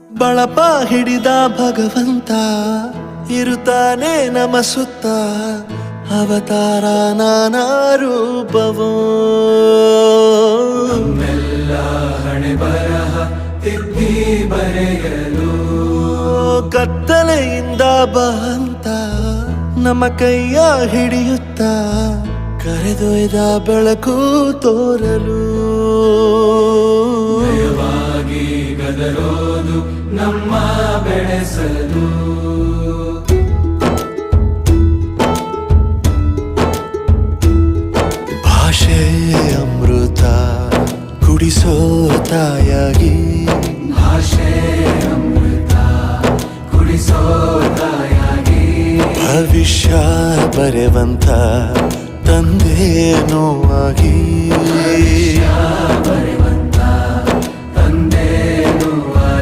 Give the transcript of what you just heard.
ಬಳಪ ಹಿಡಿದ ಭಗವಂತ ಇರುತ್ತಾನೆ ನಮ ಸುತ್ತ ಅವತಾರ ನಾನಾ ರೂಪವೋ ನಮ್ಮೆಲ್ಲ ಹಣೆ ಬರಹ ತಿದ್ದಿ ಬರೆಯಲು ಕತ್ತಲೆಯಿಂದ ಬಂತ ನಮ್ಮ ಕೈಯ ಹಿಡಿಯುತ್ತ ಕರೆದೊಯ್ದ ಬೆಳಕು ತೋರಲು ಭಯವಾಗಿ ಗದರೋದು ನಮ್ಮ ಬೆಳೆಸಲು ಭಾಷೆ ಅಮೃತ ಕುಡಿಸೋ ತಾಯಾಗಿ ಭಾಷೆ ಅಮೃತ ಕುಡಿಸೋ ತಾಯಾಗಿ ಭವಿಷ್ಯ ಬರೆವಂತ ತಂದೇನೋ ಆಗಿ ಬರೆ